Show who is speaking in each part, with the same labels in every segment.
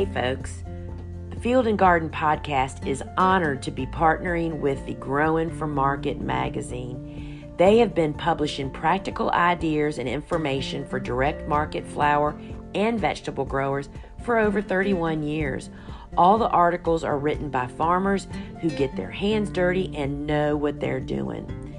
Speaker 1: Hey folks, the Field and Garden Podcast is honored to be partnering with the Growing for Market magazine. They have been publishing practical ideas and information for direct market flower and vegetable growers for over 31 years. All the articles are written by farmers who get their hands dirty and know what they're doing.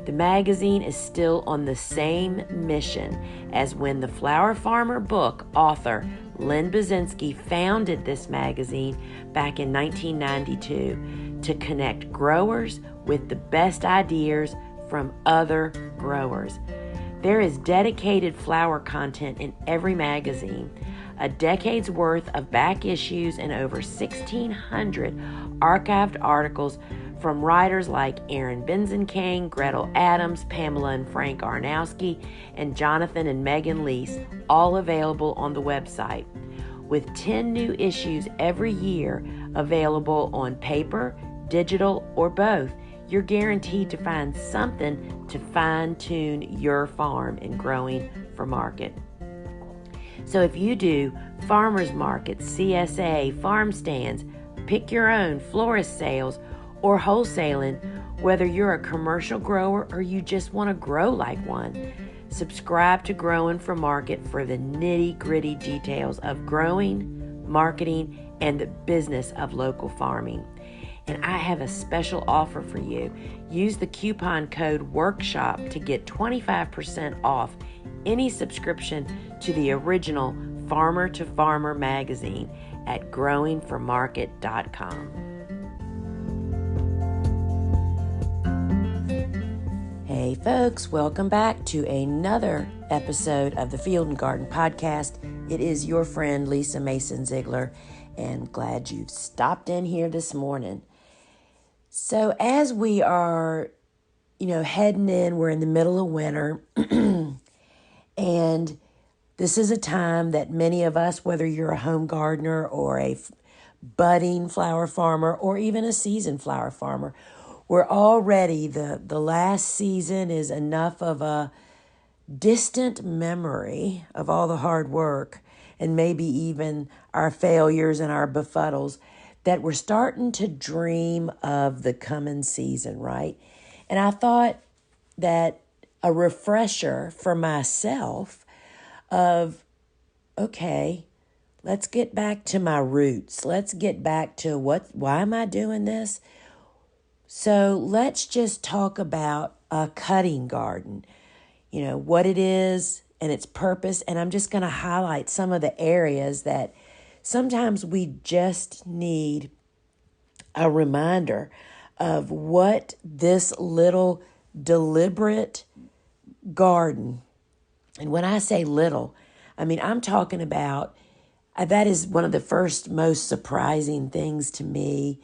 Speaker 1: The magazine is still on the same mission as when the Flower Farmer book author Len Basinski founded this magazine back in 1992 to connect growers with the best ideas from other growers. There is dedicated flower content in every magazine, a decade's worth of back issues, and over 1,600 archived articles from writers like Aaron Benzenkane, Gretel Adams, Pamela and Frank Arnowski, and Jonathan and Megan Leese, all available on the website. With 10 new issues every year available on paper, digital, or both, you're guaranteed to find something to fine-tune your farm in growing for market. So if you do farmers markets, CSA, farm stands, pick your own, florist sales, or wholesaling, whether you're a commercial grower or you just want to grow like one, subscribe to Growing for Market for the nitty-gritty details of growing, marketing, and the business of local farming. And I have a special offer for you. Use the coupon code WORKSHOP to get 25% off any subscription to the original Farmer to Farmer magazine at growingformarket.com. Hey folks, welcome back to another episode of the Field and Garden Podcast. It is your friend Lisa Mason Ziegler, and glad you've stopped in here this morning. So as we are, heading in, we're in the middle of winter, and this is a time that many of us, whether you're a home gardener or a budding flower farmer or even a seasoned flower farmer, we're already, the last season is enough of a distant memory of all the hard work and maybe even our failures and our befuddles that we're starting to dream of the coming season, right? And I thought that a refresher for myself of, okay, let's get back to my roots. Let's get back to why am I doing this? So let's just talk about a cutting garden, what it is and its purpose. And I'm just going to highlight some of the areas that sometimes we just need a reminder of what this little deliberate garden, and when I say little, I'm talking about, that is one of the first most surprising things to me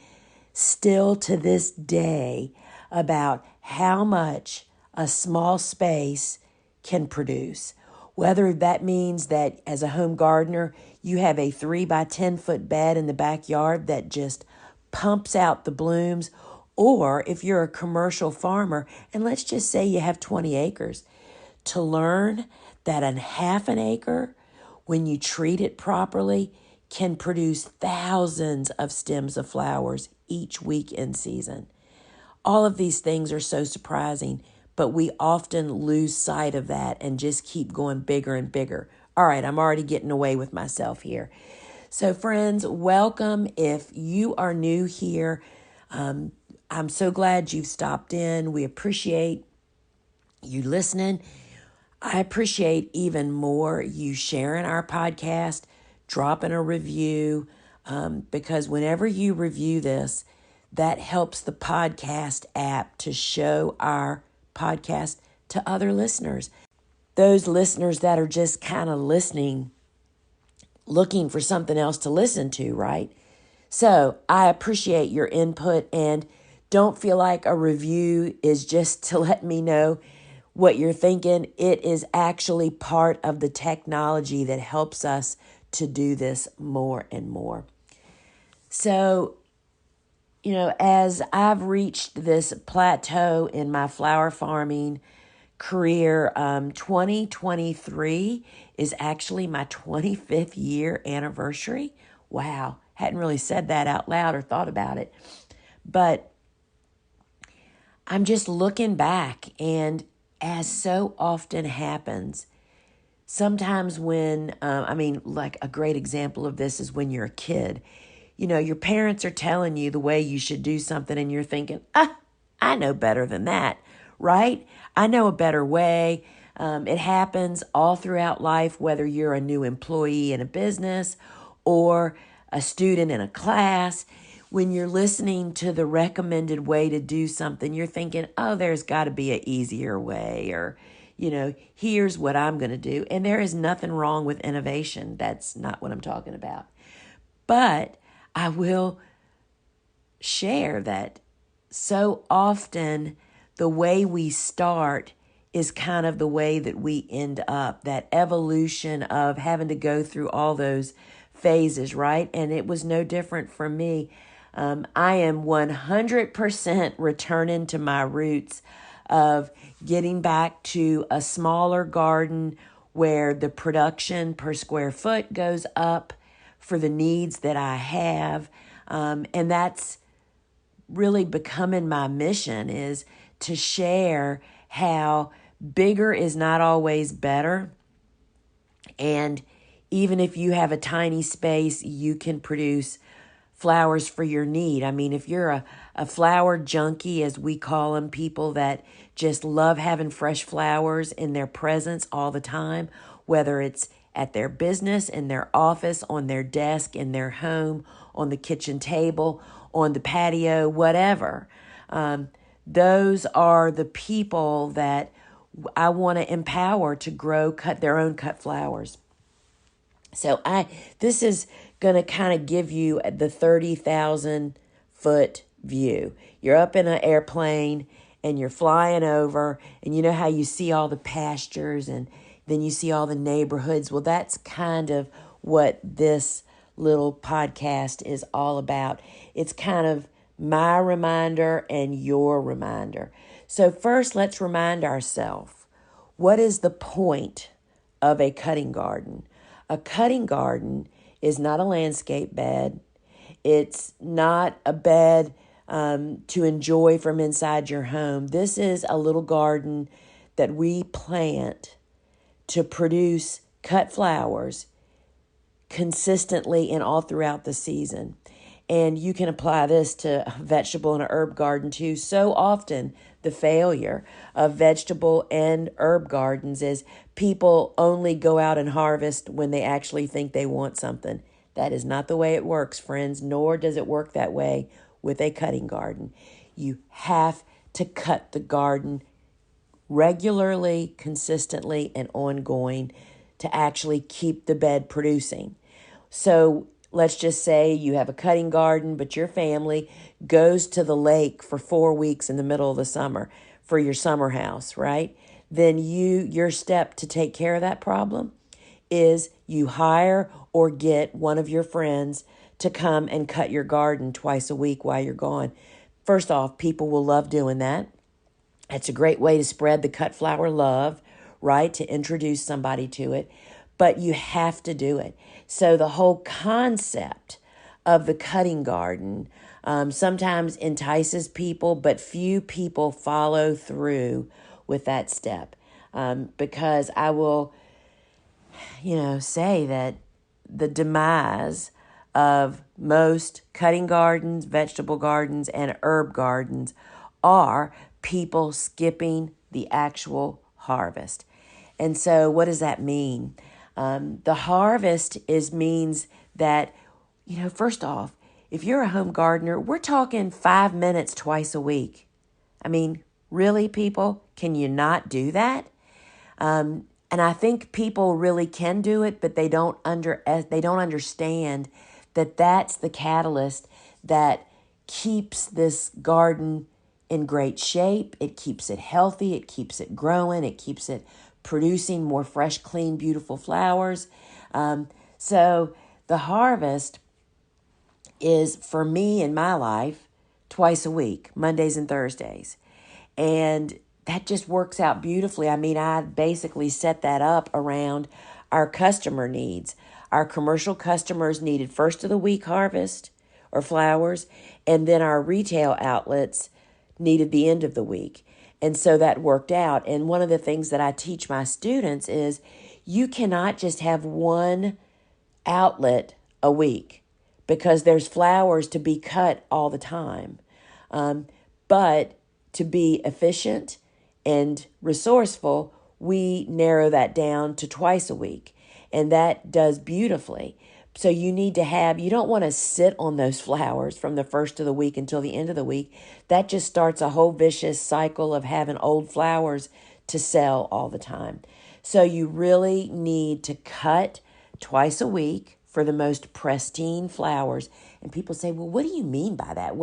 Speaker 1: still to this day about how much a small space can produce. Whether that means that as a home gardener, you have a 3 by 10 foot bed in the backyard that just pumps out the blooms, or if you're a commercial farmer, and let's just say you have 20 acres, to learn that a half an acre, when you treat it properly, can produce thousands of stems of flowers each week in season. All of these things are so surprising, but we often lose sight of that and just keep going bigger and bigger. All right, I'm already getting away with myself here. So friends, welcome. If you are new here, I'm so glad you've stopped in. We appreciate you listening. I appreciate even more you sharing our podcast, dropping a review, because whenever you review this, that helps the podcast app to show our podcast to other listeners. Those listeners that are just kind of listening, looking for something else to listen to, right? So I appreciate your input, and don't feel like a review is just to let me know what you're thinking. It is actually part of the technology that helps us to do this more and more. So, as I've reached this plateau in my flower farming career, 2023 is actually my 25th year anniversary. wow, hadn't really said that out loud or thought about it. But I'm just looking back, and as so often happens, sometimes when, like a great example of this is when you're a kid. Your parents are telling you the way you should do something, and you're thinking, I know better than that, right? I know a better way. It happens all throughout life, whether you're a new employee in a business or a student in a class. When you're listening to the recommended way to do something, you're thinking, oh, there's got to be an easier way, or, here's what I'm going to do. And there is nothing wrong with innovation. That's not what I'm talking about. But I will share that so often the way we start is kind of the way that we end up, that evolution of having to go through all those phases, right? And it was no different for me. I am 100% returning to my roots of getting back to a smaller garden where the production per square foot goes up for the needs that I have. And that's really becoming my mission, is to share how bigger is not always better. And even if you have a tiny space, you can produce flowers for your need. I mean, if you're a flower junkie, as we call them, people that just love having fresh flowers in their presence all the time, whether it's at their business, in their office, on their desk, in their home, on the kitchen table, on the patio, whatever. Those are the people that I want to empower to grow, cut their own cut flowers. So this is going to kind of give you the 30,000 foot view. You're up in an airplane and you're flying over, and you know how you see all the pastures and then you see all the neighborhoods. Well, that's kind of what this little podcast is all about. It's kind of my reminder and your reminder. So first, let's remind ourselves, what is the point of a cutting garden? A cutting garden is not a landscape bed. It's not a bed to enjoy from inside your home. This is a little garden that we plant to produce cut flowers consistently and all throughout the season. And you can apply this to a vegetable and a herb garden too. So often the failure of vegetable and herb gardens is people only go out and harvest when they actually think they want something. That is not the way it works, friends, nor does it work that way with a cutting garden. You have to cut the garden regularly, consistently, and ongoing to actually keep the bed producing. So let's just say you have a cutting garden, but your family goes to the lake for 4 weeks in the middle of the summer for your summer house, right? Then your step to take care of that problem is you hire or get one of your friends to come and cut your garden twice a week while you're gone. First off, people will love doing that. It's a great way to spread the cut flower love, right? To introduce somebody to it. But you have to do it. So the whole concept of the cutting garden sometimes entices people, but few people follow through with that step. Because I will, say that the demise of most cutting gardens, vegetable gardens, and herb gardens are people skipping the actual harvest. And so what does that mean? The harvest means that, first off, if you're a home gardener, we're talking 5 minutes twice a week. I mean, really, people, can you not do that? And I think people really can do it, but they don't understand that that's the catalyst that keeps this garden in great shape. It keeps it healthy. It keeps it growing. It keeps it producing more fresh, clean, beautiful flowers. So the harvest is, for me in my life, twice a week, Mondays and Thursdays. And that just works out beautifully. I mean, I basically set that up around our customer needs. Our commercial customers needed first of the week harvest or flowers, and then our retail outlets needed the end of the week. And so that worked out. And one of the things that I teach my students is you cannot just have one outlet a week because there's flowers to be cut all the time. But to be efficient and resourceful, we narrow that down to twice a week. And that does beautifully. So you don't want to sit on those flowers from the first of the week until the end of the week. That just starts a whole vicious cycle of having old flowers to sell all the time. So you really need to cut twice a week for the most pristine flowers. And people say, well, what do you mean by that?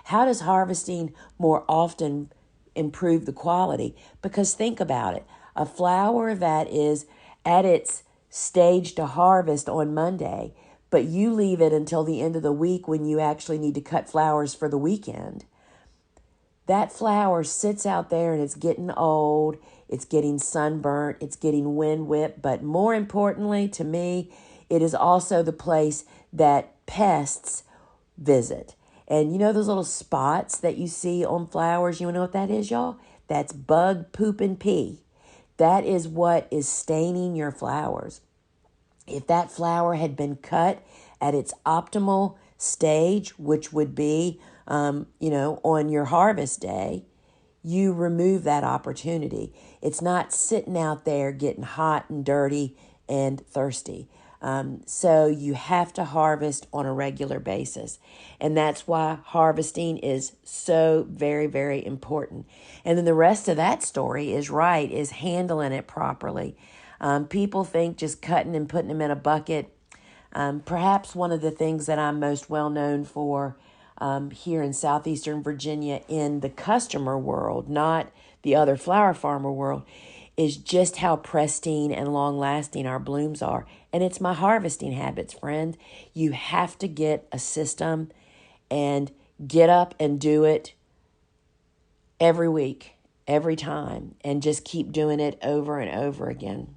Speaker 1: How does harvesting more often improve the quality? Because think about it. A flower that is at its stage to harvest on Monday, but you leave it until the end of the week when you actually need to cut flowers for the weekend. That flower sits out there and it's getting old, it's getting sunburnt, it's getting wind whipped, but more importantly to me, it is also the place that pests visit. And you know those little spots that you see on flowers? You know what that is, y'all? That's bug poop and pee. That is what is staining your flowers. If that flower had been cut at its optimal stage, which would be, on your harvest day, you remove that opportunity. It's not sitting out there getting hot and dirty and thirsty. So you have to harvest on a regular basis. And that's why harvesting is so very, very important. And then the rest of that story is handling it properly. People think just cutting and putting them in a bucket. Perhaps one of the things that I'm most well known for here in southeastern Virginia in the customer world, not the other flower farmer world, is just how pristine and long-lasting our blooms are. And it's my harvesting habits, friend. You have to get a system and get up and do it every week, every time, and just keep doing it over and over again.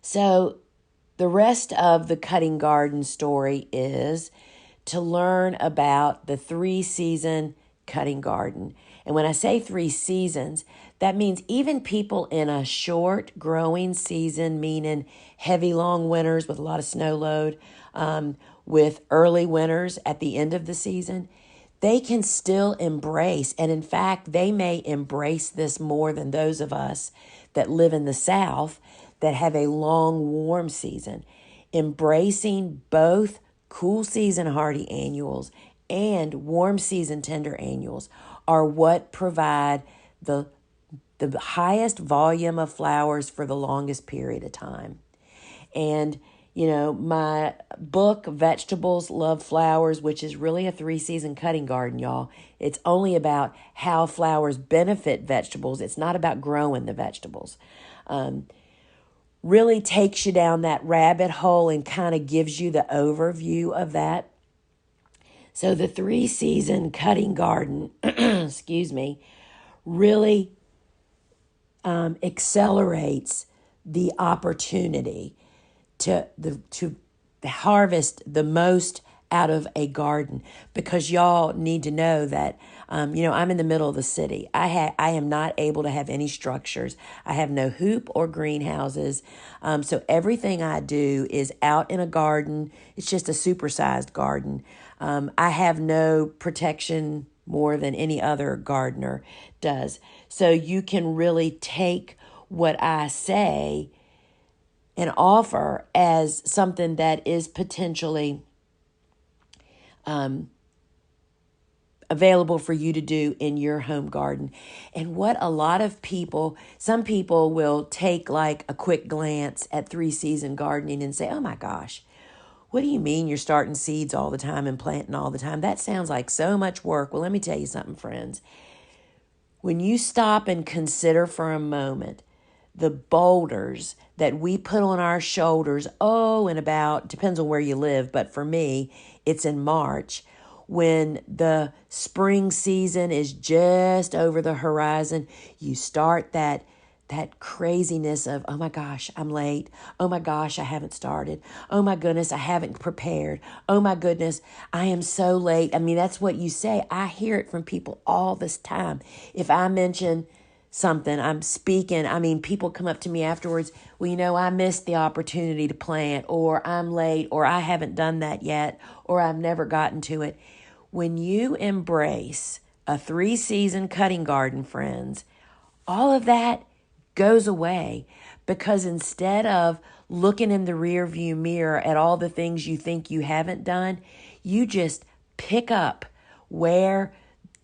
Speaker 1: So the rest of the cutting garden story is to learn about the 3-season cutting garden. And when I say 3 seasons, that means even people in a short growing season, meaning heavy long winters with a lot of snow load, with early winters at the end of the season, they can still embrace, and in fact, they may embrace this more than those of us that live in the South that have a long warm season. Embracing both cool season hardy annuals and warm season tender annuals are what provide the highest volume of flowers for the longest period of time. And, my book, Vegetables Love Flowers, which is really a 3-season cutting garden, y'all. It's only about how flowers benefit vegetables. It's not about growing the vegetables. Really takes you down that rabbit hole and kind of gives you the overview of that. So the 3-season cutting garden, really accelerates the opportunity to harvest the most out of a garden, because y'all need to know that I'm in the middle of the city. I am not able to have any structures. I have no hoop or greenhouses. So everything I do is out in a garden. It's just a supersized garden. I have no protection more than any other gardener does. So you can really take what I say and offer as something that is potentially available for you to do in your home garden. And what a lot of some people will take like a quick glance at 3-season gardening and say, oh my gosh, what do you mean you're starting seeds all the time and planting all the time? That sounds like so much work. Well, let me tell you something, friends. When you stop and consider for a moment the boulders that we put on our shoulders, depends on where you live, but for me, it's in March, when the spring season is just over the horizon, you start that that craziness of, oh my gosh, I'm late. Oh my gosh, I haven't started. Oh my goodness, I haven't prepared. Oh my goodness, I am so late. I mean, that's what you say. I hear it from people all this time. If I mention something, I'm speaking, I mean, people come up to me afterwards, well, I missed the opportunity to plant, or I'm late, or I haven't done that yet, or I've never gotten to it. When you embrace a 3-season cutting garden, friends, all of that goes away, because instead of looking in the rear view mirror at all the things you think you haven't done, you just pick up where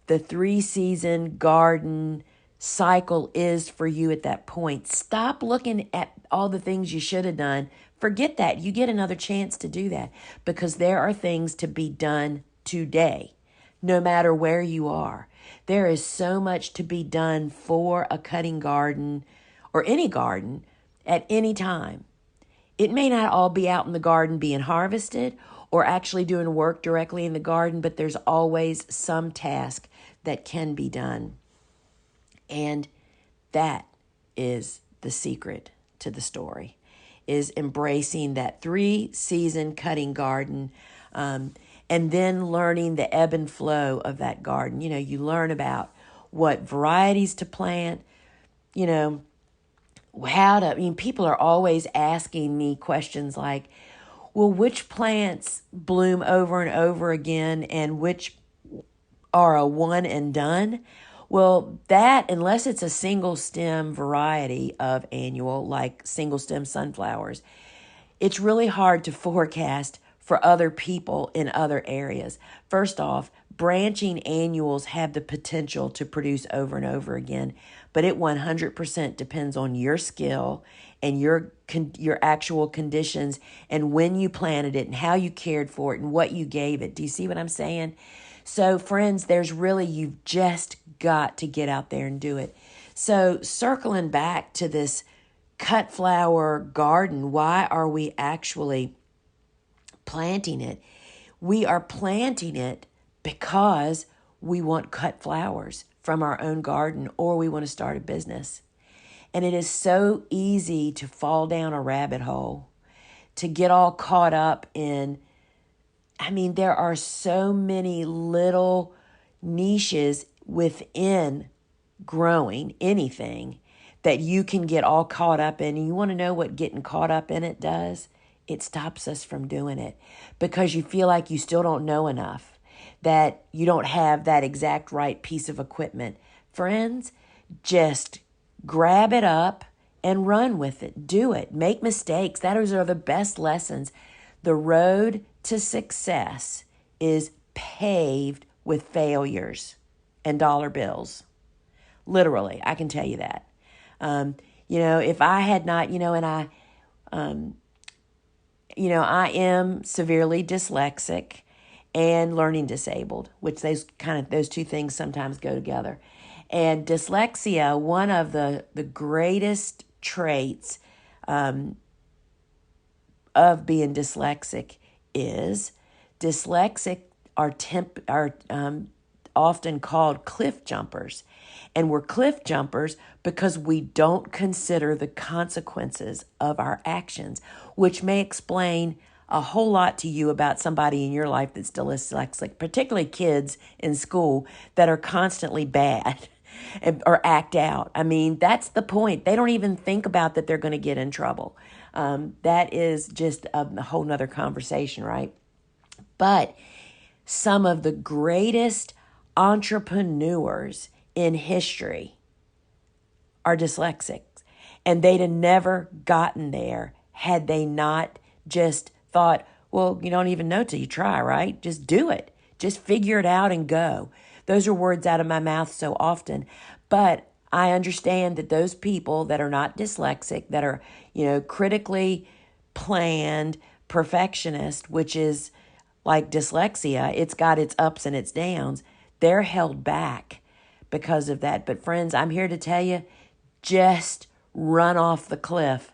Speaker 1: the 3-season garden cycle is for you at that point. Stop looking at all the things you should have done. Forget that. You get another chance to do that, because there are things to be done today, no matter where you are. There is so much to be done for a cutting garden or any garden at any time. It may not all be out in the garden being harvested or actually doing work directly in the garden, but there's always some task that can be done. And that is the secret to the story, is embracing that 3-season cutting garden, and then learning the ebb and flow of that garden. You learn about what varieties to plant, people are always asking me questions like, well, which plants bloom over and over again and which are a one and done? Well, that, unless it's a single stem variety of annual, like single stem sunflowers, it's really hard to forecast for other people in other areas. First off, branching annuals have the potential to produce over and over again, but it 100% depends on your skill and your actual conditions and when you planted it and how you cared for it and what you gave it. Do you see what I'm saying? So friends, you've just got to get out there and do it. So circling back to this cut flower garden, why are we actually planting it? We are planting it because we want cut flowers from our own garden, or we want to start a business. And it is so easy to fall down a rabbit hole, to get all caught up in, there are so many little niches within growing anything that you can get all caught up in. And you want to know what getting caught up in it does? It stops us from doing it, because you feel like you still don't know enough, that you don't have that exact right piece of equipment. Friends, just grab it up and run with it. Do it. Make mistakes. Those are the best lessons. The road to success is paved with failures and dollar bills. Literally, I can tell you that. If I had not, I am severely dyslexic and learning disabled, which those two things sometimes go together. And dyslexia, one of the greatest traits of being dyslexic is dyslexic are often called cliff jumpers. And we're cliff jumpers because we don't consider the consequences of our actions, which may explain a whole lot to you about somebody in your life that's dyslexic, particularly kids in school that are constantly bad or act out. That's the point. They don't even think about that they're going to get in trouble. That is just a whole nother conversation, right? But some of the greatest entrepreneurs in history are dyslexic, and they'd have never gotten there had they not just thought, well, you don't even know till you try, right? Just do it. Just figure it out and go. Those are words out of my mouth so often, but I understand that those people that are not dyslexic, that are, critically planned perfectionist, which is like dyslexia, it's got its ups and its downs, they're held back because of that. But friends, I'm here to tell you, just run off the cliff.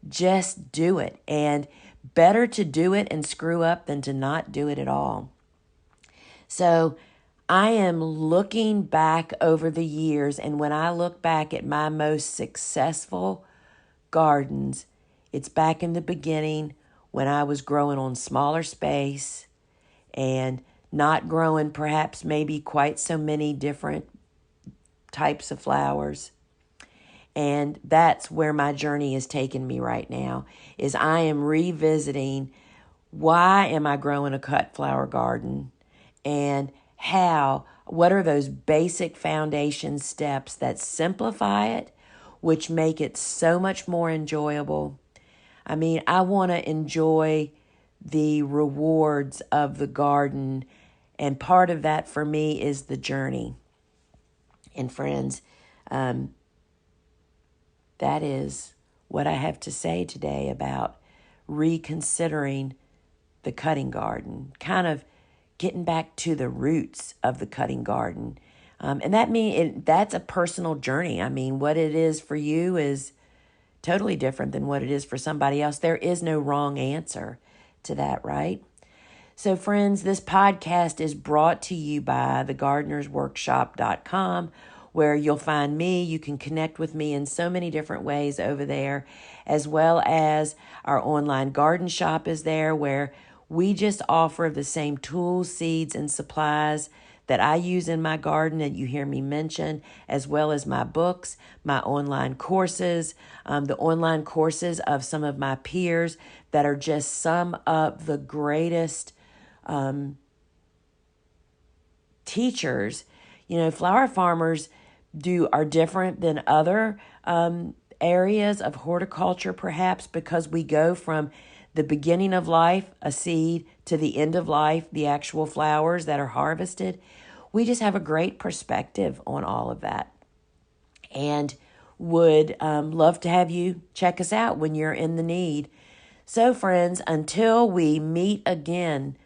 Speaker 1: Just do it. And better to do it and screw up than to not do it at all. So I am looking back over the years, and when I look back at my most successful gardens, it's back in the beginning when I was growing on smaller space and not growing perhaps maybe quite so many different types of flowers. And that's where my journey is taking me right now, is I am revisiting why am I growing a cut flower garden, and what are those basic foundation steps that simplify it, which make it so much more enjoyable. I mean, I want to enjoy the rewards of the garden, and part of that for me is the journey. And friends, that is what I have to say today about reconsidering the cutting garden, kind of getting back to the roots of the cutting garden. And that's a personal journey. I mean, what it is for you is totally different than what it is for somebody else. There is no wrong answer to that, right? So friends, this podcast is brought to you by thegardenersworkshop.com, where you'll find me. You can connect with me in so many different ways over there, as well as our online garden shop is there, where we just offer the same tools, seeds, and supplies that I use in my garden that you hear me mention, as well as my books, my online courses, the online courses of some of my peers that are just some of the greatest teachers. You know, flower farmers are different than other areas of horticulture, perhaps because we go from the beginning of life, a seed, to the end of life, the actual flowers that are harvested. We just have a great perspective on all of that, and would love to have you check us out when you're in the need. So friends, until we meet again,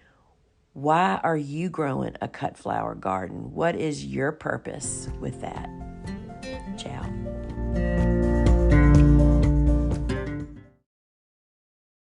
Speaker 1: why are you growing a cut flower garden? What is your purpose with that? Ciao.